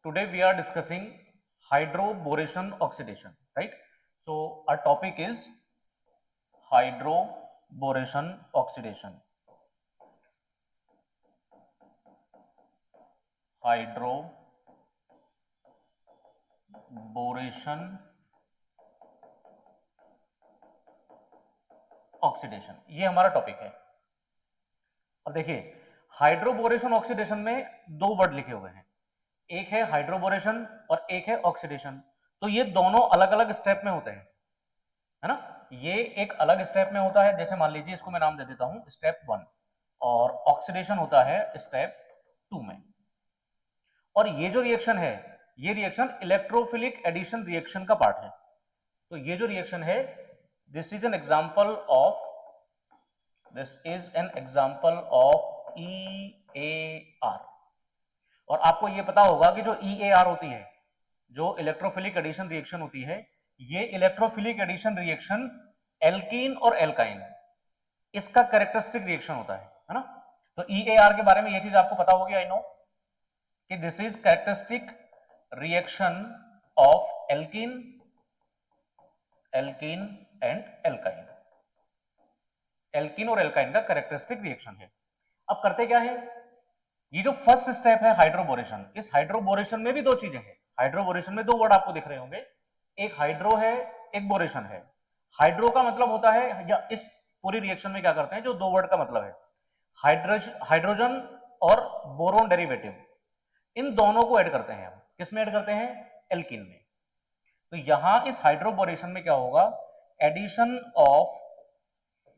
Today we are discussing hydroboration oxidation, right? So our topic is hydroboration oxidation. Hydroboration oxidation, ये हमारा topic है। अब देखिए, hydroboration oxidation में दो वर्ड लिखे हुए हैं, एक है हाइड्रोबोरेशन और एक है ऑक्सीडेशन। तो ये दोनों अलग अलग स्टेप में होते हैं, है ना। ये एक अलग स्टेप में होता है, जैसे मान लीजिए इसको मैं नाम दे देता हूं स्टेप 1, और ऑक्सीडेशन होता है स्टेप 2 में। और ये जो रिएक्शन है, ये रिएक्शन इलेक्ट्रोफिलिक एडिशन रिएक्शन का पार्ट है। तो ये जो रिएक्शन है, this is an example of EAR। और आपको ये पता होगा कि जो EAR होती है, जो इलेक्ट्रोफिलिक एडिशन रिएक्शन होती है, ये इलेक्ट्रोफिलिक एडिशन रिएक्शन एल्कीन और एल्काइन, इसका कैरेक्टरिस्टिक रिएक्शन होता है ना। तो EAR के बारे में ये चीज आपको पता होगी, आई नो, कि this is characteristic reaction of alkene and alkyne. Alkene और एल्काइन का कैरेक्टरिस्टिक रिएक्शन है। अब करते क्या है, ये जो फर्स्ट स्टेप है हाइड्रोबोरेशन, इस हाइड्रोबोरेशन में भी दो चीजें हैं। हाइड्रोबोरेशन में दो वर्ड आपको दिख रहे होंगे, एक हाइड्रो है, एक बोरेशन है। हाइड्रो का मतलब होता है, या इस पूरी रिएक्शन में क्या करते हैं, जो दो वर्ड का मतलब है, हाइड्रोजन और बोरोन डेरिवेटिव, इन दोनों को ऐड करते हैं हम। किसमें ऐड करते हैं? एल्कीन में। तो यहां इस हाइड्रोबोरेशन में क्या होगा, एडिशन ऑफ,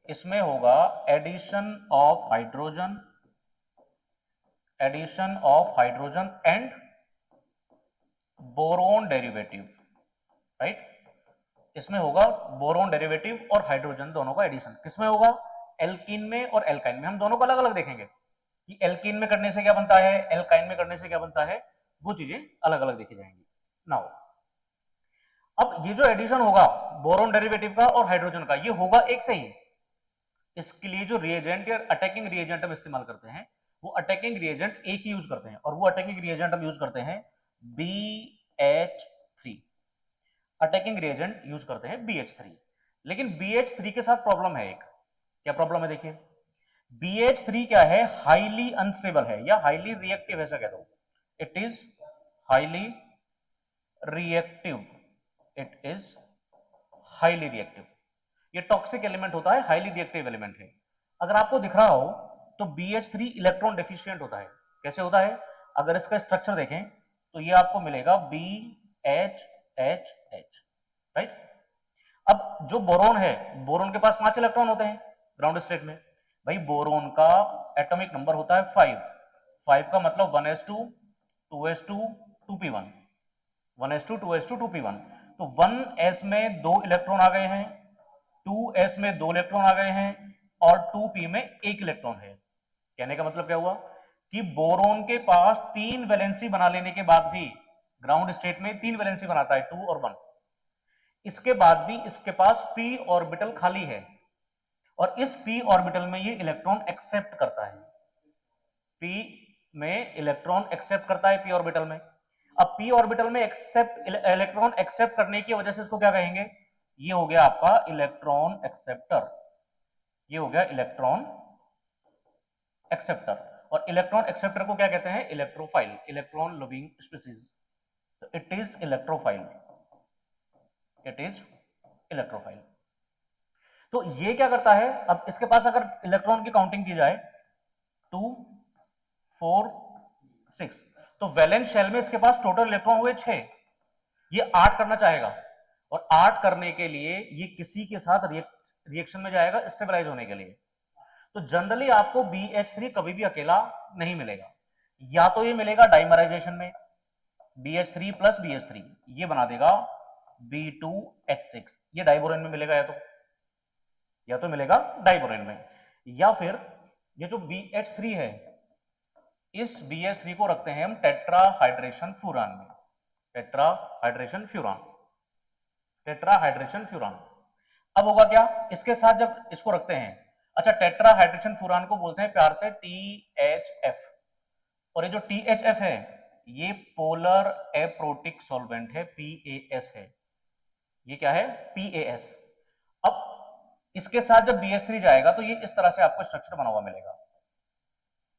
इसमें होगा addition of hydrogen and boron derivative, right. इसमें होगा बोरोन डेरिवेटिव और हाइड्रोजन दोनों का एडिशन। किसमें होगा? एल्कीन में और एल्काइन में। हम दोनों को अलग अलग देखेंगे कि एल्कीन में करने से क्या बनता है, एल्काइन में करने से क्या बनता है, वो चीजें अलग अलग देखी जाएंगी। नाउ अब ये जो एडिशन होगा बोरोन डेरिवेटिव का और हाइड्रोजन का, ये होगा एक से ही। इसके लिए जो रिएजेंट या अटैकिंग रिएजेंट हम इस्तेमाल करते हैं, वो अटैकिंग रिएजेंट एक ही यूज करते हैं, और वो अटैकिंग रिएजेंट हम यूज करते हैं BH3। अटैकिंग रिएजेंट यूज करते हैं BH3। लेकिन BH3 के साथ प्रॉब्लम है एक। क्या प्रॉब्लम है? देखिए, BH3 क्या है, हाईली अनस्टेबल है या हाईली रिएक्टिव, ऐसा कह दो। It is highly reactive, it is highly reactive. ये टॉक्सिक एलिमेंट होता है, हाईली रिएक्टिव एलिमेंट है। अगर आपको दिख रहा हो तो BH3 इलेक्ट्रॉन डेफिशिएंट होता है। कैसे होता है? अगर इसका स्ट्रक्चर देखें तो ये आपको मिलेगा BHHH, राइट। अब जो बोरोन है, बोरोन के पास 5 इलेक्ट्रॉन होते हैं ग्राउंड स्टेट में। भाई बोरोन का एटॉमिक नंबर होता है 5। 5 का मतलब 1s2 2s2 2p1, 1s2 2s2 2p1। तो 1s में 2 इलेक्ट्रॉन आ गए हैं, 2s में 2 इलेक्ट्रॉन आ गए हैं, और 2p में 1 इलेक्ट्रॉन है। कहने का मतलब क्या हुआ कि बोरोन के पास 3 वैलेंसी बना लेने के बाद भी, ग्राउंड स्टेट में 3 वैलेंसी बनाता है, 2 और 1, इसके बाद भी इसके पास p ऑर्बिटल खाली है, और इस p ऑर्बिटल में ये इलेक्ट्रॉन एक्सेप्ट करता है। p में इलेक्ट्रॉन एक्सेप्ट करता है p ऑर्बिटल में। अब p ऑर्बिटल में इलेक्ट्रॉन एक्सेप्ट करने की वजह से इसको क्या कहेंगे, ये हो गया आपका इलेक्ट्रॉन एक्सेप्टर। ये हो गया इलेक्ट्रॉन एक्सेप्टर। और इलेक्ट्रॉन एक्सेप्टर को क्या कहते हैं? Electrophile, electron loving species. तो it is electrophile, it is electrophile. तो ये क्या करता है, अब इसके पास अगर इलेक्ट्रॉन की काउंटिंग की जाए 2 4 6, तो वैलेंस शेल में इसके पास टोटल इलेक्ट्रॉन हुए 6। ये 8 करना चाहेगा, और 8 करने के लिए ये किसी के साथ रिएक्शन में जाएगा स्टेबलाइज होने के लिए। तो जनरली आपको BH3 कभी भी अकेला नहीं मिलेगा, या तो ये मिलेगा डाइमराइजेशन में, BH3 प्लस BH3 ये बना देगा B2H6, ये डाइबोरेन में मिलेगा, या तो मिलेगा डाइबोरेन में। या फिर ये जो BH3 है, इस BH3 को रखते हैं हम टेट्राहाइड्रेशन फ्यूरान में, टेट्राहाइड्रेशन फ्यूरान। अब होगा क्या, इसके साथ जब इसको रखते हैं, अच्छा, टेट्राहाइड्रेशन फ्यूरान को बोलते हैं प्यार से THF, और ये जो THF है, ये पोलर एप्रोटिक सॉल्वेंट है, PAS है। ये क्या है? PAS। अब इसके साथ जब BH3 जाएगा तो ये इस तरह से आपको स्ट्रक्चर बना हुआ मिलेगा,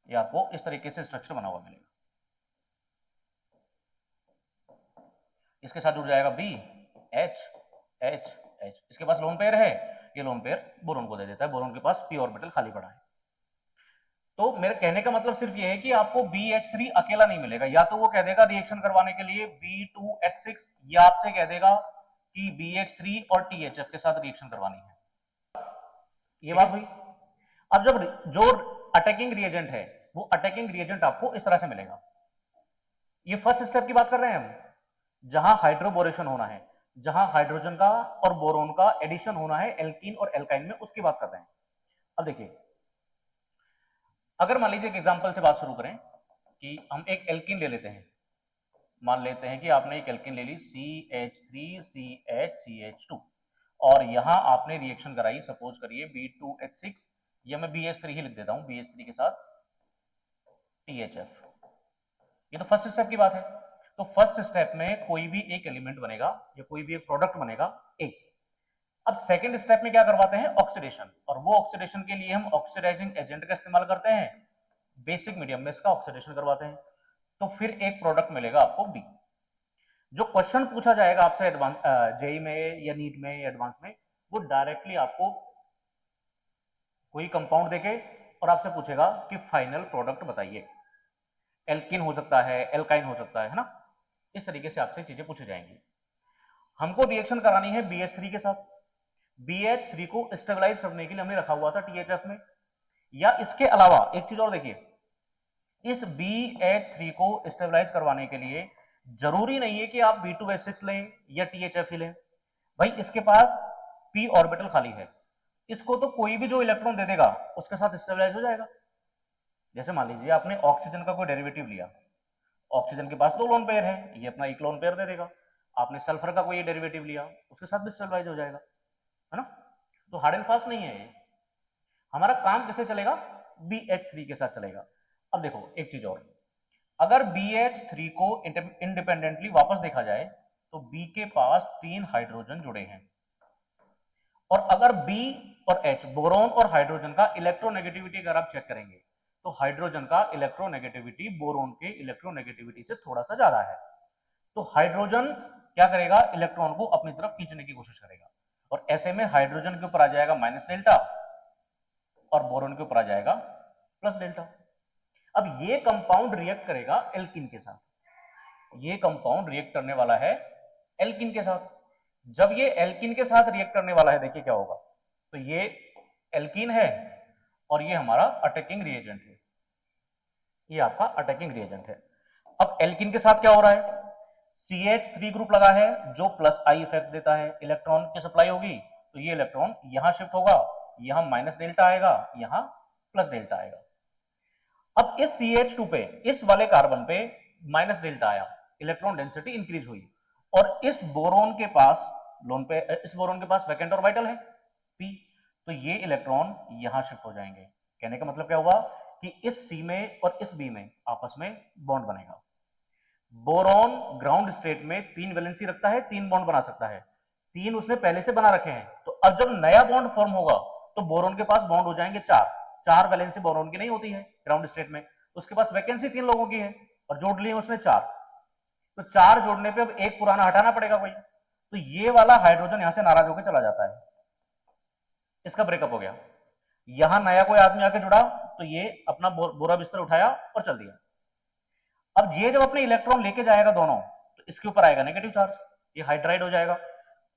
ये आपको इस तरीके से स्ट्रक्चर बना हुआ मिलेगा। इसके साथ जुड़ जाएगा B, H, H, H। इसके पास लोन पेयर है, ये लोन पेयर बोरोन को दे देता है, बोरोन के पास p ऑर्बिटल खाली पड़ा है। तो मेरे कहने का मतलब सिर्फ ये है कि आपको BH3 अकेला नहीं मिलेगा, या तो वो कह देगा रिएक्शन करवाने के लिए B2H6, या आपसे कह देगा कि BH3 और THF के साथ रिएक्शन करवानी है। ये बात हुई। अब जब जो अटैकिंग रिएजेंट है वो अटैकिंग रिएजेंट आपको इस तरह से मिलेगा। ये फर्स्ट स्टेप की बात कर रहे हैं हम, जहां हाइड्रोबोरेशन होना है, जहां हाइड्रोजन का और बोरोन का एडिशन होना है एल्कीन और एल्काइन में, उसकी बात कर रहे हैं। अब देखिए, अगर मान लीजिए एक एग्जांपल से बात शुरू करें कि हम एक एल्कीन ले लेते हैं, मान लेते हैं कि आपने एक एल्कीन ले ली CH3CHCH2 और यहां आपने रिएक्शन कराई, सपोज करिए B2H6, या मैं BH3 ही लिख देता हूं, BH3 के साथ THF। ये तो फर्स्ट स्टेप की बात है। तो फर्स्ट स्टेप में कोई भी एक एलिमेंट बनेगा या कोई भी एक प्रोडक्ट बनेगा एक। अब सेकंड स्टेप में क्या करवाते हैं? ऑक्सीडेशन। और वो ऑक्सीडेशन के लिए हम ऑक्सीडाइजिंग एजेंट का इस्तेमाल करते हैं, बेसिक मीडियम में इसका ऑक्सीडेशन करवाते हैं, तो फिर एक प्रोडक्ट मिलेगा आपको B। जो क्वेश्चन पूछा जाएगा आपसे एडवांस जेई में या नीट में या एडवांस में, वो डायरेक्टली आपको कोई कंपाउंड देके और आपसे पूछेगा कि फाइनल प्रोडक्ट बताइए। एल्कीन हो सकता है, एल्काइन हो सकता है ना, इस तरीके से आपसे चीजें पूछी जाएंगी। हमको रिएक्शन करानी है BH3 के साथ। BH3 को स्टेबलाइज करने के लिए हमने रखा हुआ था THF में, या इसके अलावा एक चीज और देखिए, इस BH3 को स्टेबलाइज करवाने के लिए जरूरी नहीं है कि आप B2H6 लें या THF ही लें। भाई इसके पास p ऑर्बिटल खाली है, इसको तो कोई भी जो इलेक्ट्रॉन दे देगा उसके साथ स्टेबलाइज हो जाएगा। जैसे मान लीजिए आपने ऑक्सीजन का कोई डेरिवेटिव लिया, ऑक्सीजन के पास 2 लोन पेयर है, ये अपना एक लोन पेयर दे देगा। आपने सल्फर का कोई डेरिवेटिव लिया, उसके साथ भी स्टेबलाइज हो जाएगा, है ना। तो हार्ड एंड फास्ट नहीं है ये। हमारा काम किससे चलेगा? BH3 के साथ चलेगा। अब देखो एक चीज और, अगर BH3 को इंडिपेंडेंटली वापस देखा जाए तो B के पास 3 हाइड्रोजन जुड़े हैं, और अगर B और H, बोरोन और हाइड्रोजन का इलेक्ट्रोनेगेटिविटी अगर आप चेक करेंगे तो हाइड्रोजन का इलेक्ट्रोनेगेटिविटी बोरोन के इलेक्ट्रोनेगेटिविटी से थोड़ा सा ज्यादा है। तो हाइड्रोजन क्या करेगा? इलेक्ट्रॉन को अपनी तरफ खींचने की कोशिश करेगा, और ऐसे में हाइड्रोजन के ऊपर आ जाएगा माइनस डेल्टा और बोरोन के ऊपर आ जाएगा प्लस डेल्टा। अब ये कंपाउंड रिएक्ट करेगा एल्कीन के साथ, ये कंपाउंड रिएक्ट करने वाला है एल्कीन के साथ। जब ये एल्कीन के साथ रिएक्ट करने वाला है, देखिए क्या होगा, तो ये एल्कीन है और ये हमारा अटैकिंग रिएजेंट है, ये आपका अटैकिंग रिएजेंट है। अब एल्कीन के साथ क्या हो रहा है? CH3 ग्रुप लगा है जो प्लस आई इफेक्ट देता है, इलेक्ट्रॉन की सप्लाई होगी तो ये इलेक्ट्रॉन यहां शिफ्ट होगा, यहां माइनस डेल्टा आएगा, यहां प्लस डेल्टा आएगा। अब इस CH2 पे, इस वाले कार्बन पे माइनस डेल्टा आया, इलेक्ट्रॉन डेंसिटी इंक्रीज हुई, और इस बोरोन के पास इस बोरोन के पास वैकेंट ऑर्बिटल है P, तो ये इलेक्ट्रॉन यहां शिफ्ट हो जाएंगे। कहने का मतलब क्या हुआ कि इस C में और इस B में आपस में बॉन्ड बनेगा। बोरोन ग्राउंड स्टेट में 3 वैलेंसी रखता है, 3 बॉन्ड बना सकता है, 3 उसने पहले से बना रखे हैं। तो अब जब नया बॉन्ड फॉर्म होगा तो बोरोन के पास बॉन्ड हो जाएंगे 4 वैलेंसी बोरोन की नहीं होती है ग्राउंड स्टेट में, उसके पास वैकेंसी 3 लोगों की है और जोड़ लिए उसने 4, तो 4 जोड़ने पे अब एक पुराना हटाना पड़ेगा भाई, तो ये वाला हाइड्रोजन यहां से नाराज होकर चला जाता है, इसका ब्रेकअप हो गया। यहां नया कोई आदमी आके जुड़ा तो ये अपना बोरा बिस्तर उठाया और चल दिया। अब ये जब अपने इलेक्ट्रॉन लेके जाएगा दोनों, तो इसके ऊपर आएगा नेगेटिव चार्ज, ये हाइड्राइड हो जाएगा,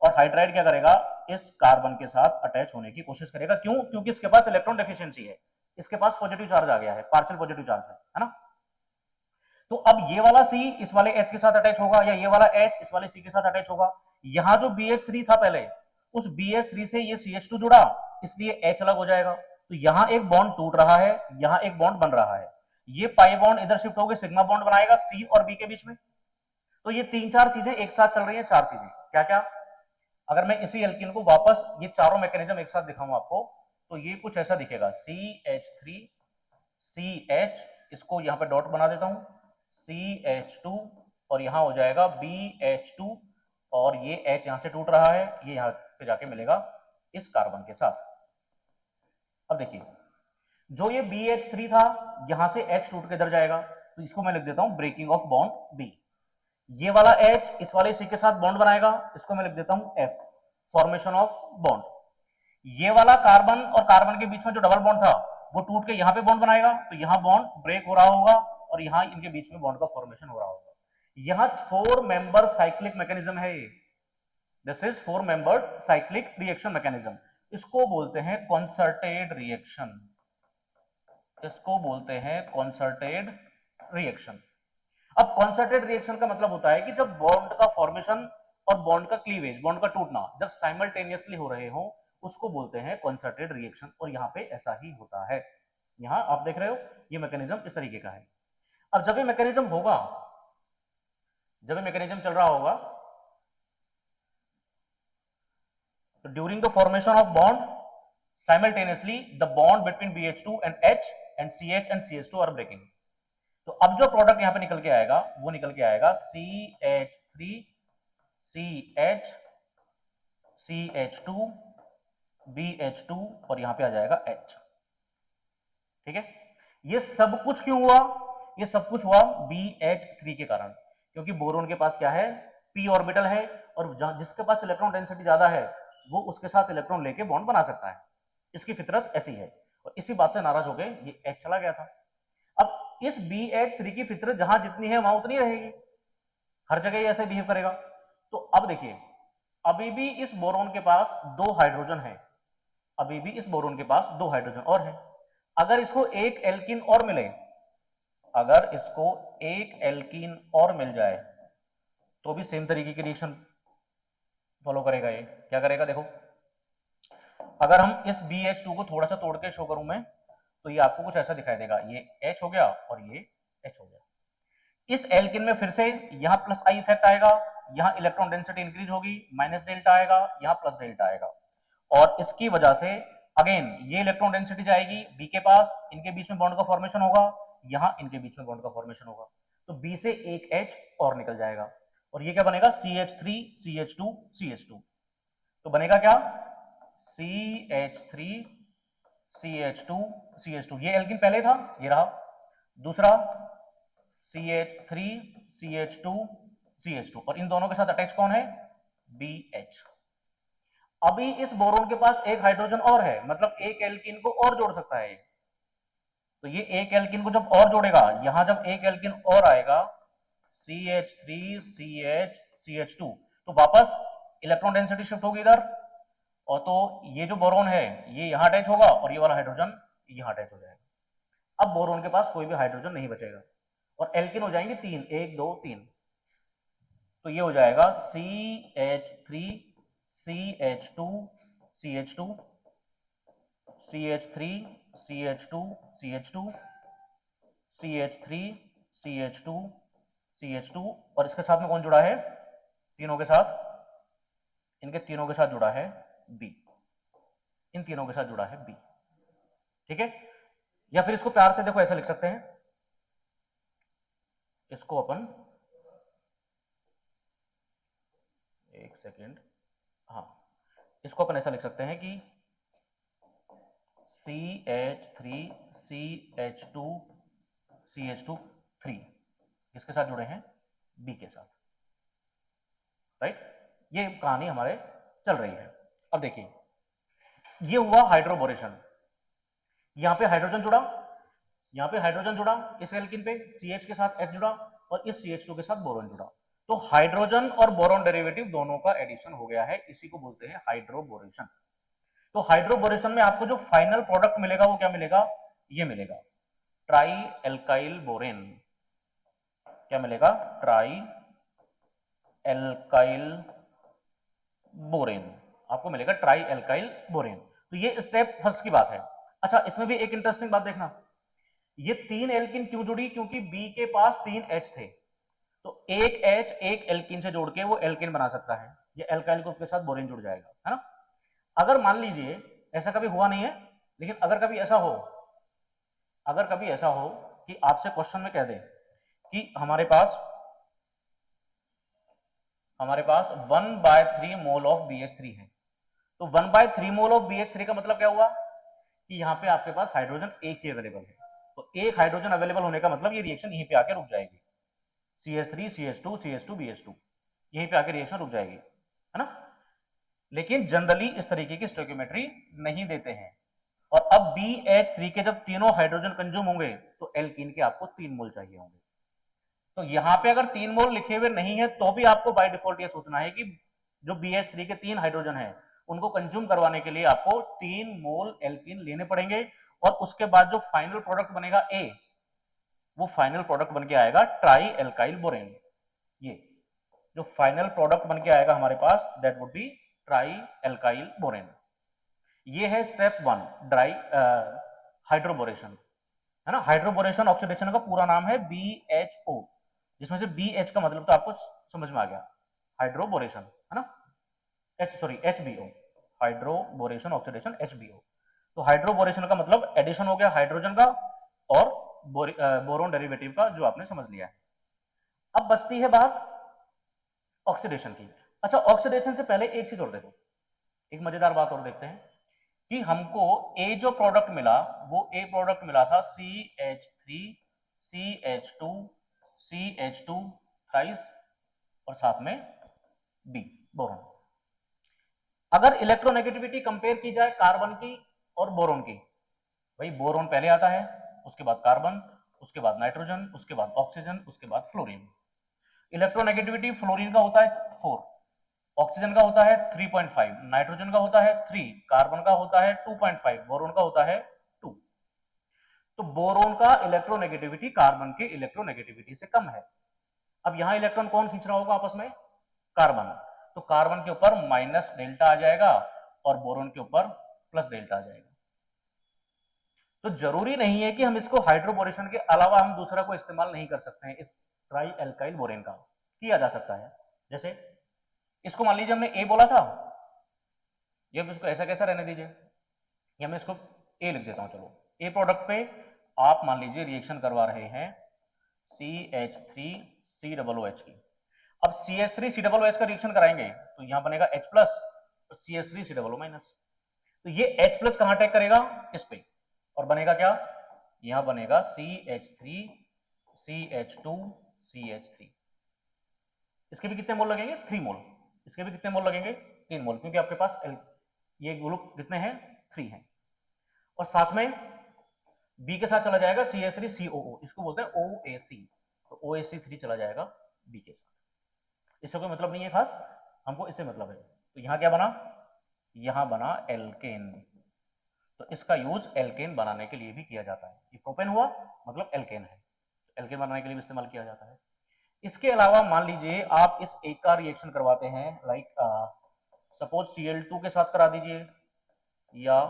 और हाइड्राइड क्या करेगा? इस कार्बन के साथ अटैच होने की कोशिश करेगा। क्यों? क्योंकि इसके पास इलेक्ट्रॉन डेफिशिएंसी है, इसके पास पॉजिटिव चार्ज आ गया है, पार्शियल पॉजिटिव चार्ज है ना। तो अब ये वाला C इस वाले H के साथ अटैच होगा, या ये वाला H इस वाले C के साथ अटैच होगा। यहां जो BH3 था पहले, उस BH3 से ये CH2 जुड़ा, इसलिए H अलग हो जाएगा, तो यहां एक बॉन्ड टूट रहा है, यहां एक बॉन्ड बन रहा है, ये पाई बॉन्ड इधर शिफ्ट होकर सिग्मा बॉन्ड बनाएगा C और B के बीच में। तो ये 3-4 चीजें एक साथ चल रही हैं, 4 चीजें क्या क्या। अगर मैं इसी एल्कीन को वापस ये चारों मैकेनिज्म एक साथ दिखाऊं आपको, तो ये कुछ ऐसा दिखेगा, CH3 CH, इसको यहां पे डॉट बना देता हूं, CH2 और यहां हो जाएगा BH2 और ये H यहां से टूट रहा है, ये यहां पे जाके मिलेगा इस कार्बन के साथ। अब देखिए जो ये BH3 था यहां से H टूट के इधर जाएगा, तो इसको मैं लिख देता हूं ब्रेकिंग ऑफ बॉन्ड B। ये वाला H इस वाले C के साथ बॉन्ड बनाएगा, इसको मैं लिख देता हूं F, फॉर्मेशन ऑफ बॉन्ड। ये वाला कार्बन और कार्बन के बीच में जो डबल बॉन्ड था वो टूट के यहां पे बॉन्ड बनाएगा, तो यहां बॉन्ड ब्रेक हो रहा होगा और यहां इनके बीच में बॉन्ड का फॉर्मेशन हो रहा होगा। यहां 4 मेंबर साइक्लिक मैकेनिज्म है ये। This is 4 membered cyclic reaction mechanism. इसको बोलते हैं कॉन्सर्टेड रिएक्शन, इसको बोलते हैं कॉन्सर्टेड रिएक्शन। अब कॉन्सर्टेड रिएक्शन का मतलब होता है कि जब बॉन्ड का फॉर्मेशन और बॉन्ड का क्लीवेज, बॉन्ड का टूटना जब साइमल्टेनियसली हो रहे हो उसको बोलते हैं कॉन्सर्टेड रिएक्शन, और यहां पे ऐसा ही होता है। यहां आप देख रहे हो ये मैकेनिज्म इस तरीके का है। अब जब ये मैकेनिज्म होगा, जब ये मैकेनिज्म चल रहा होगा, तो during the formation of bond simultaneously the bond between BH2 and H and CH and CH2 are breaking। तो अब जो प्रोडक्ट यहां पे निकल के आएगा वो निकल के आएगा CH3 CH CH2 BH2 और यहां पे आ जाएगा H। ठीक है, ये सब कुछ क्यों हुआ? ये सब कुछ हुआ BH3 के कारण, क्योंकि बोरोन के पास क्या है, p ऑर्बिटल है और जिसके पास इलेक्ट्रॉन डेंसिटी ज्यादा है वो उसके साथ इलेक्ट्रॉन लेके बॉन्ड बना सकता है। इसकी फितरत ऐसी है और इसी बात से नाराज हो गए ये H चला गया था। अब इस BH3 की फितरत जहां जितनी है वहां उतनी रहेगी, हर जगह ऐसे बिहेव करेगा। तो अब देखिए अभी भी इस बोरोन के पास 2 हाइड्रोजन है, अभी भी इस बोरोन के पास 2 हाइड्रोजन और है। अगर इसको एक एल्कीन और मिले, अगर इसको एक एल्कीन और मिल जाए तो भी सेम तरीके की रिएक्शन फॉलो करेगा। ये क्या करेगा देखो, अगर हम इस BH2 को थोड़ा सा तोड़ के शो करूं मैं तो ये आपको कुछ ऐसा दिखाई देगा, ये H हो गया और ये H हो गया। इस एल्किन में फिर से यहां प्लस आई इफेक्ट आएगा, यहां इलेक्ट्रॉन डेंसिटी इंक्रीज होगी, माइनस डेल्टा आएगा, यहां प्लस डेल्टा आएगा और इसकी वजह से अगेन ये इलेक्ट्रॉन डेंसिटी जाएगी B के पास, इनके बीच में बॉन्ड का फॉर्मेशन होगा, यहां इनके बीच में बॉन्ड का फॉर्मेशन होगा, तो B से एक H और निकल जाएगा और ये क्या बनेगा CH3 CH2 CH2। तो बनेगा क्या, CH3 CH2 CH2, ये एल्किन पहले था ये रहा, दूसरा CH3 CH2 CH2 और इन दोनों के साथ अटैच कौन है, BH। अभी इस बोरोन के पास एक हाइड्रोजन और है, मतलब एक एल्किन को और जोड़ सकता है। तो ये एक एल्किन को जब और जोड़ेगा, यहां जब एक एल्किन और आएगा CH3 CH CH2 तो वापस इलेक्ट्रॉन डेंसिटी शिफ्ट होगी इधर, और तो ये जो बोरोन है ये यहां अटैच होगा और ये वाला हाइड्रोजन यहां अटैच हो जाएगा। अब बोरोन के पास कोई भी हाइड्रोजन नहीं बचेगा और एल्किन हो जाएंगे 3, 1 2 3। तो ये हो जाएगा CH3 CH2 CH2 CH3 CH2 CH2 CH3 CH2 CH2 और इसके साथ में कौन जुड़ा है, तीनों के साथ, इनके तीनों के साथ जुड़ा है B, इन तीनों के साथ जुड़ा है B। ठीक है, या फिर इसको प्यार से देखो ऐसा लिख सकते हैं, इसको अपन एक सेकेंड, हाँ इसको अपन ऐसा लिख सकते हैं कि CH3 CH2 CH2 3 किसके साथ जुड़े हैं, B के साथ। राइट, ये कहानी हमारे चल रही है। अब देखिए ये हुआ हाइड्रोबोरेशन, यहां पे हाइड्रोजन जुड़ा, यहां पे हाइड्रोजन जुड़ा, इस एल्किन पे CH के साथ H जुड़ा और इस CH2 के साथ बोरोन जुड़ा, तो हाइड्रोजन और बोरोन डेरिवेटिव दोनों का एडिशन हो गया है, इसी को बोलते हैं हाइड्रोबोरेशन। तो हाइड्रोबोरेशन में आपको जो फाइनल प्रोडक्ट मिलेगा वो क्या मिलेगा, ये मिलेगा ट्राई एल्काइल बोरेन। क्या मिलेगा, ट्राई एल्काइल बोरेन, आपको मिलेगा ट्राई एल्काइल बोरेन। तो ये स्टेप फर्स्ट की बात है। अच्छा इसमें भी एक इंटरेस्टिंग बात देखना, ये 3 एल्किन क्यों जुड़ी, क्योंकि B के पास 3 H थे, तो एक H एक एल्किन से जोड़ के वो एल्किन बना सकता है, ये एल्काइल ग्रुप के साथ बोरेन जुड़ जाएगा, है ना। अगर मान लीजिए ऐसा कभी हुआ नहीं है, लेकिन अगर कभी ऐसा हो, अगर कभी ऐसा हो कि आपसे क्वेश्चन में कह दे कि हमारे पास 1/3 मोल ऑफ BH3 है। तो 1/3 मोल ऑफ BH3 का मतलब क्या हुआ कि यहाँ पे आपके पास हाइड्रोजन एक ही अवेलेबल है। तो एक हाइड्रोजन अवेलेबल होने का मतलब ये रिएक्शन यहीं पे आके रुक जाएगी, CH3 CH2 CH2 BH2, यहीं पे आके रिएक्शन रुक जाएगी, है ना। लेकिन जनरली इस तरीके की स्टोइकियोमेट्री नहीं देते हैं। और अब BH3 के जब तीनों हाइड्रोजन कंज्यूम होंगे तो एल्कीन के आपको 3 मोल चाहिए होंगे। तो यहां पे अगर 3 मोल लिखे हुए नहीं है तो भी आपको बाय डिफॉल्ट ये सोचना है कि जो BH3 के 3 हाइड्रोजन है उनको कंज्यूम करवाने के लिए आपको 3 मोल एल्कीन लेने पड़ेंगे। और उसके बाद जो फाइनल प्रोडक्ट बनेगा A, वो फाइनल प्रोडक्ट बन के आएगा ट्राई एल्काइल बोरेन। ये जो फाइनल प्रोडक्ट बन के आएगा हमारे पास that would be trialkyl borane. ये है स्टेप 1 ड्राई हाइड्रोबोरेशन, है ना। हाइड्रोबोरेशन ऑक्सीडेशन का पूरा नाम है BHO, जिसमें से BH का मतलब तो आपको समझ में आ गया, हाइड्रोबोरेशन, है ना। HBO, hydroboration oxidation HBO। तो हाइड्रोबोरेशन का मतलब एडिशन हो गया हाइड्रोजन का और बोरोन डेरिवेटिव का, जो आपने समझ लिया है। अब बचती है बात ऑक्सीडेशन की। अच्छा, ऑक्सीडेशन से पहले एक चीज और देखो, एक मजेदार बात और देखते हैं कि हमको ए जो प्रोडक्ट मिला वो ए प्रोडक्ट मिला था CH3 CH2 CH2 थ्राइस और साथ में B बोरोन। अगर इलेक्ट्रोनेगेटिविटी कंपेयर की जाए कार्बन की और बोरोन की, भाई बोरोन पहले आता है, उसके बाद कार्बन, उसके बाद नाइट्रोजन, उसके बाद ऑक्सीजन, उसके बाद फ्लोरीन। इलेक्ट्रोनेगेटिविटी फ्लोरीन का होता है 4, ऑक्सीजन का होता है 3.5, नाइट्रोजन का होता है 3, कार्बन का होता है 2.5, बोरोन का होता है 2। तो बोरोन का इलेक्ट्रोनेगेटिविटी कार्बन के इलेक्ट्रोनेगेटिविटी से कम है। अब यहां इलेक्ट्रॉन कौन खींच रहा होगा आपस में? कार्बन। तो कार्बन के ऊपर माइनस डेल्टा आ जाएगा और बोरोन के ऊपर प्लस डेल्टा आ जाएगा। तो जरूरी नहीं है कि हम इसको हाइड्रोबोरेशन के अलावा हम दूसरा को इस्तेमाल नहीं कर सकते हैं। इस ट्राई एल्काइल बोरेन का किया जा सकता है। जैसे इसको मान लीजिए हमने ए बोला था, ये इसको ऐसा कैसा रहने दीजिए, ये मैं इसको ए लिख देता हूं। चलो ए प्रोडक्ट पे आप मान लीजिए रिएक्शन करवा रहे हैं CH3COOH की। अब CH3COOH का रिएक्शन कराएंगे तो यहां बनेगा H प्लस और CH3COO माइनस। तो ये H प्लस कहां अटैक करेगा? इस पे, और बनेगा क्या? यहां बनेगा CH3CH2CH3। इसके भी कितने मोल लगेंगे? 3 मोल। इसके भी कितने मोल लगेंगे? 3 मोल, क्योंकि आपके पास ये ग्रुप कितने हैं? 3 हैं। और साथ में B के साथ चला जाएगा CH3COO, इसको बोलते हैं OAC। तो OAC3 चला जाएगा B के साथ। इससे कोई मतलब नहीं है खास, हमको इससे मतलब है। तो यहां क्या बना? यहां बना एल्केन। तो इसका यूज एल्केन बनाने के लिए भी किया जाता है। ये प्रोपेन हुआ मतलब एल्केन है, एल्केन बनाने के लिए भी इस्तेमाल किया जाता है। इसके अलावा मान लीजिए आप इस एक का रिएक्शन करवाते हैं, लाइक सपोज Cl2 के साथ करा दीजिए या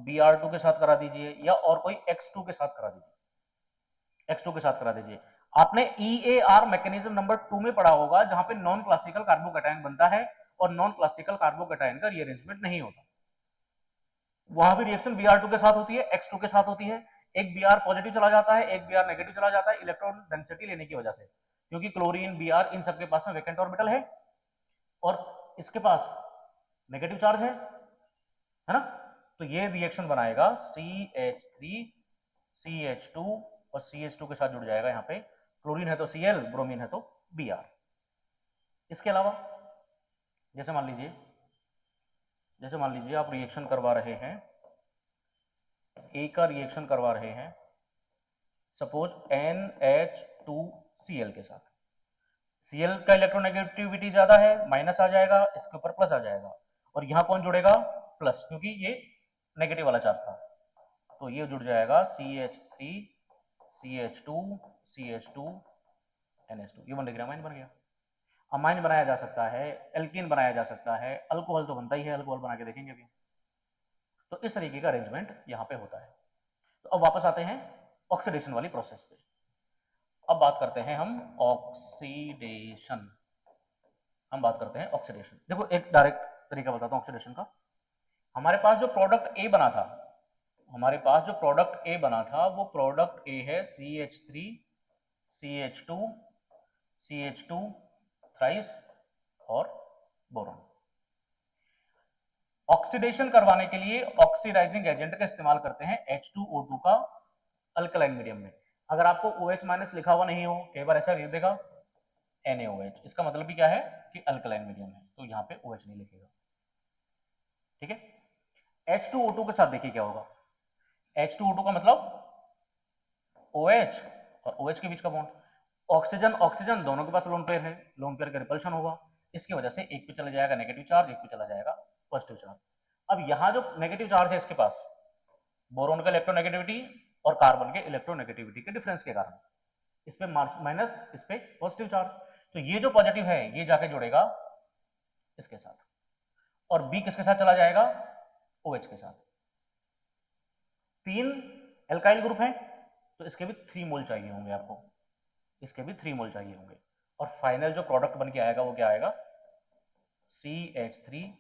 Br2 के साथ करा दीजिए या और कोई X2 के साथ करा दीजिए, X2 के साथ करा दीजिए। आपने EAR मैकेनिज्म नंबर 2 में पढ़ा होगा, जहां पे नॉन क्लासिकल कार्बोकैटायन बनता है और नॉन क्लासिकल कार्बोकैटायन का रीअरेंजमेंट नहीं होता। वहां भी रिएक्शन Br2 के साथ होती है, X2 के साथ होती है। एक Br पॉजिटिव चला जाता है, एक Br नेगेटिव चला जाता है इलेक्ट्रॉन डेंसिटी लेने की वजह से, क्योंकि क्लोरीन Br इन सबके पास में वैकेंट ऑर्बिटल है और इसके पास नेगेटिव चार्ज है ना। तो ये रिएक्शन बनाएगा CH3 CH2 और CH2 के साथ जुड़ जाएगा। यहाँ पे क्लोरीन है तो Cl, ब्रोमीन है तो Br। इसके अलावा जैसे मान लीजिए आप रिएक्शन करवा रहे हैं, ए का रिएक्शन करवा रहे हैं सपोज NH2Cl के साथ। Cl का इलेक्ट्रोनेगेटिविटी ज्यादा है, माइनस आ जाएगा, इसके ऊपर प्लस आ जाएगा। और यहां कौन जुड़ेगा? प्लस, क्योंकि ये नेगेटिव वाला चार्ज था। तो ये जुड़ जाएगा CH3 CH2 CH2 NH2। ये 1 डिग्री अमाइन बन गया। अमाइन बनाया जा सकता है, एल्कीन बनाया जा सकता है, अल्कोहल तो बनता ही है, अल्कोहल बना के देखेंगे अभी। तो इस तरीके का अरेंजमेंट यहाँ पे होता है। तो अब वापस आते हैं ऑक्सीडेशन वाली प्रोसेस पे। अब बात करते हैं हम ऑक्सीडेशन। देखो एक डायरेक्ट तरीका बताता हूँ ऑक्सीडेशन का। हमारे पास जो प्रोडक्ट ए बना था, वो प्रोडक्ट ए है CH3 CH2 CH2 थ्राइस और बोरॉन। ऑक्सीडेशन करवाने के लिए ऑक्सीडाइजिंग एजेंट का इस्तेमाल करते हैं H2O2 का अल्कलाइन मीडियम में। अगर आपको OH माइनस लिखा हुआ नहीं हो, कई बार ऐसा लिख देगा NaOH, इसका मतलब भी क्या है कि अल्कलाइन मीडियम है, तो यहाँ पे OH नहीं लिखेगा। ठीक है। H2O2 के साथ देखिए क्या होगा। H2O2 का मतलब OH और OH के बीच का बॉन्ड, ऑक्सीजन ऑक्सीजन दोनों के पास लोन पेयर है, लोन पेयर का रिपल्शन होगा, इसकी वजह से एक पे चला जाएगा नेगेटिव चार्ज, एक पे चला जाएगा पॉजिटिव चार्ज। अब यहाँ जो नेगेटिव चार्ज है इसके पास, बोरोन का इलेक्ट्रोनेगेटिविटी और कार्बन के इलेक्ट्रोनेगेटिविटी के डिफरेंस के कारण इस पे माइनस, इस पे पॉजिटिव चार्ज, तो ये जो पॉजिटिव है ये जाके जुड़ेगा इसके साथ, और बी किसके साथ चला जाएगा, OH के साथ। 3 एल्काइल ग्रुप है तो इसके भी 3 मोल चाहिए होंगे आपको, इसके भी 3 मोल चाहिए होंगे, और फाइनल जो प्रोडक्ट बन के आएगा वो क्या आएगा, CH3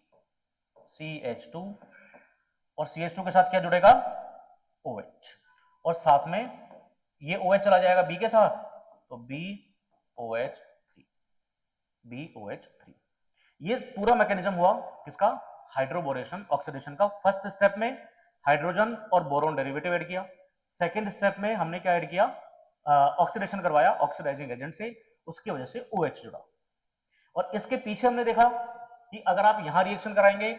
CH2, और CH2 के साथ क्या जुड़ेगा, OH, और साथ में ये OH चला जाएगा B के साथ, तो BOH3। ये पूरा मैकेनिज्म हुआ किसका, हाइड्रोबोरेशन ऑक्सीडेशन का। फर्स्ट स्टेप में हाइड्रोजन और बोरोन डेरिवेटिव ऐड किया, सेकेंड स्टेप में हमने क्या ऐड किया, ऑक्सीडेशन करवाया ऑक्सीडाइजिंग एजेंट से, उसकी वजह से OH जुड़ा। और इसके पीछे हमने देखा कि अगर आप यहां रिएक्शन कराएंगे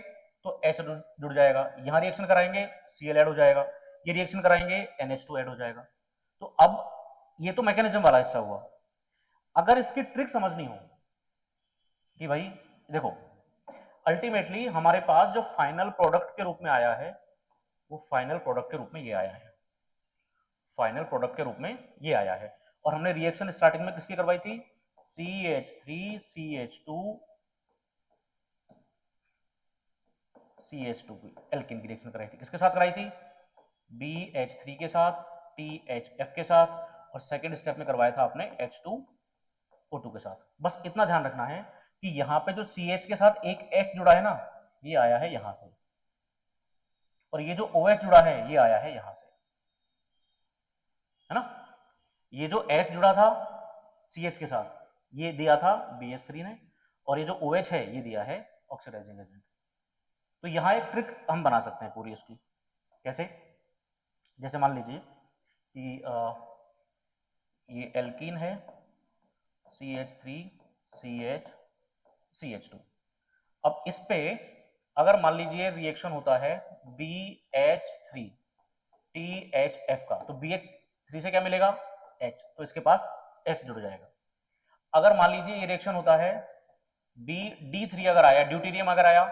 तो H जुड़ जाएगा, यहां रिएक्शन कराएंगे Cl ऐड हो जाएगा, ये रिएक्शन कराएंगे NH2 ऐड हो जाएगा। तो अब ये तो मैकेनिज्म वाला हिस्सा हुआ। अगर इसकी ट्रिक समझनी हो कि भाई देखो, अल्टीमेटली हमारे पास जो फाइनल प्रोडक्ट के रूप में आया है वो फाइनल प्रोडक्ट के रूप में ये आया है, फाइनल प्रोडक्ट के रूप में ये आया है, और हमने रिएक्शन स्टार्टिंग में किसकी करवाई थी, CH3 CH2 CH2 की एल्किन की रिएक्शन कराई थी, किसके साथ कराई थी, BH3 के साथ, THF के साथ, और सेकेंड स्टेप में करवाया था आपने H2O2 के साथ। बस इतना ध्यान रखना है कि यहां पे जो CH के साथ एक H जुड़ा है ना, ये आया है यहां से, और ये जो OH जुड़ा है ये आया है यहां से, है ना। ये जो H जुड़ा था CH के साथ ये दिया था BH3 ने, और ये जो OH है ये दिया है ऑक्सीडाइजिंग एजेंट। तो यहां एक ट्रिक हम बना सकते हैं पूरी इसकी, कैसे, जैसे मान लीजिए कि ये एल्कीन है CH3 CH CH2। अब इस पे अगर मान लीजिए रिएक्शन होता है BH3 THF का, तो BH3 से क्या मिलेगा, H, तो इसके पास F जुड़ जाएगा। अगर मान लीजिए ये रिएक्शन होता है D3 अगर आया, ड्यूटेरियम अगर आया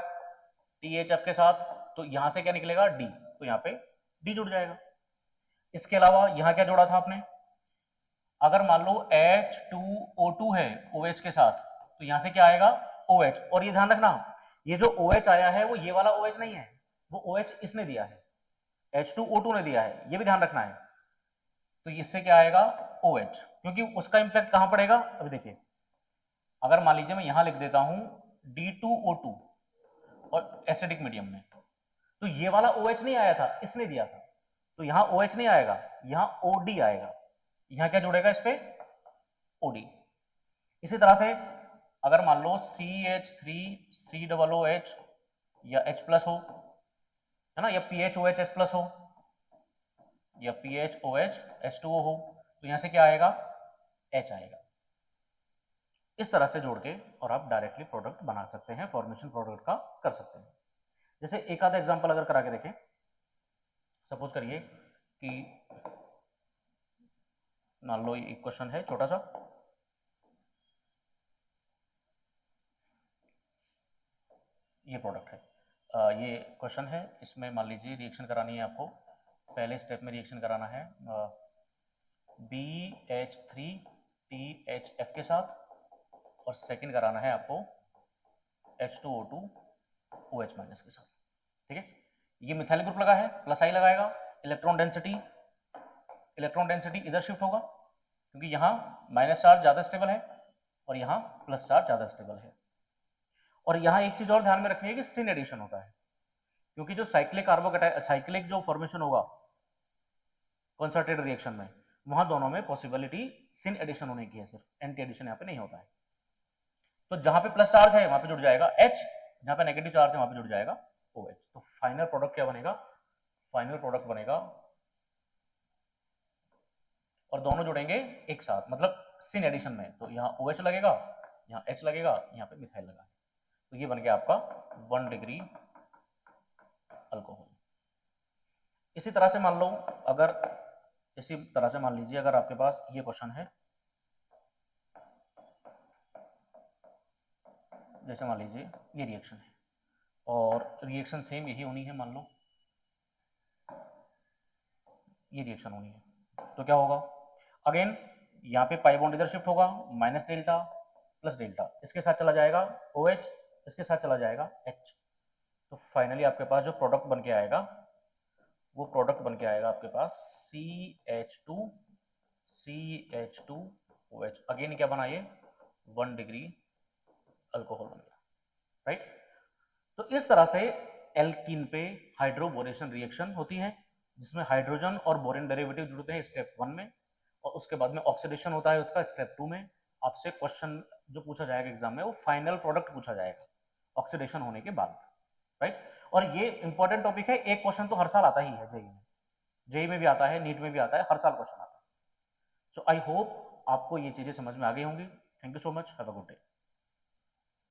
THF के साथ, तो यहां से क्या निकलेगा D, तो यहाँ पे D जुड़ जाएगा। इसके अलावा यहां क्या जोड़ा था आपने, अगर मान लो H2O2 है OH के साथ, तो यहां से क्या आएगा OH, और ये ध्यान रखना ये जो OH आया है वो ये वाला OH नहीं है, वो OH इसने दिया है, H2O2 ने दिया है, ये भी ध्यान रखना है। तो इससे क्या आएगा OH, क्योंकि उसका इंपैक्ट कहां पड़ेगा, अभी देखिए अगर मान लीजिए मैं यहां लिख देता हूं D2O2 और एसिडिक मीडियम में, तो ये वाला OH नहीं आया था, इसने दिया था, तो यहां OH नहीं आएगा, यहां OD आएगा, यहां क्या जुड़ेगा इस पे OD। इसी तरह से अगर मान लो CH3 COOH या H प्लस हो, है ना, या PHOH H प्लस हो, या PHOH H2O हो, तो यहां से क्या आएगा H आएगा। इस तरह से जोड़ के और आप डायरेक्टली प्रोडक्ट बना सकते हैं, फॉर्मेशन प्रोडक्ट का कर सकते हैं। जैसे एक आधा एग्जांपल अगर करा के देखें, सपोज करिए कि मान लो एक क्वेश्चन है छोटा सा, ये प्रोडक्ट है, ये क्वेश्चन है, इसमें मान लीजिए रिएक्शन करानी है आपको, पहले स्टेप में रिएक्शन कराना है BH3 THF के साथ, और सेकंड कराना है आपको H2O2 OH माइनस के साथ। ठीक है, ये मिथाइल ग्रुप लगा है, प्लस आई लगाएगा, इलेक्ट्रॉन डेंसिटी इधर शिफ्ट होगा, क्योंकि यहाँ माइनस चार्ज ज़्यादा स्टेबल है और यहाँ प्लस चार्ज ज़्यादा स्टेबल है। और यहाँ एक चीज़ और ध्यान में रखिए कि सिन एडिशन होता है, क्योंकि जो साइक्लिक जो फॉर्मेशन होगा कंसर्टेड रिएक्शन में, वहां दोनों में पॉसिबिलिटी सिन एडिशन होने की है, सिर्फ एंटी एडिशन यहाँ पे नहीं होता है। तो जहां पे प्लस चार्ज है वहां पे जुड़ जाएगा H, जहां पे नेगेटिव चार्ज है वहां पे जुड़ जाएगा OH। तो फाइनल प्रोडक्ट क्या बनेगा, फाइनल प्रोडक्ट बनेगा, और दोनों जुड़ेंगे एक साथ, मतलब सिन एडिशन में, तो यहाँ OH लगेगा, यहाँ H लगेगा, यहाँ पे मिथाइल लगा, तो ये बन गया आपका 1 डिग्री अल्कोहल। इसी तरह से मान लो, अगर इसी तरह से मान लीजिए अगर आपके पास ये क्वेश्चन है, जैसे मान लीजिए ये रिएक्शन है और रिएक्शन सेम यही होनी है, मान लो ये रिएक्शन होनी है, तो क्या होगा, अगेन यहाँ पे पाई बॉन्ड इधर शिफ्ट होगा, माइनस डेल्टा प्लस डेल्टा, इसके साथ चला जाएगा OH, इसके साथ चला जाएगा H। तो फाइनली आपके पास जो प्रोडक्ट बन के आएगा वो प्रोडक्ट बन के आएगा आपके पास CH2OH। अगेन क्या बना ये, 1 डिग्री अल्कोहल बन गया, राइट। तो इस तरह से एल्कीन पे हाइड्रोबोरेशन रिएक्शन होती है, जिसमें हाइड्रोजन और बोरेन डेरिवेटिव जुड़ते हैं स्टेप 1 में, और उसके बाद में ऑक्सीडेशन होता है उसका स्टेप 2 में। आपसे क्वेश्चन जो पूछा जाएगा एग्जाम में वो फाइनल प्रोडक्ट पूछा जाएगा ऑक्सीडेशन होने के बाद, राइट। और ये इंपॉर्टेंट टॉपिक है, एक क्वेश्चन तो हर साल आता ही है जेई में, जेई में भी आता है, नीट में भी आता है, हर साल क्वेश्चन आता है। सो आई होप आपको ये चीजें समझ में आ गई होंगी। Thank you so much, have a good day.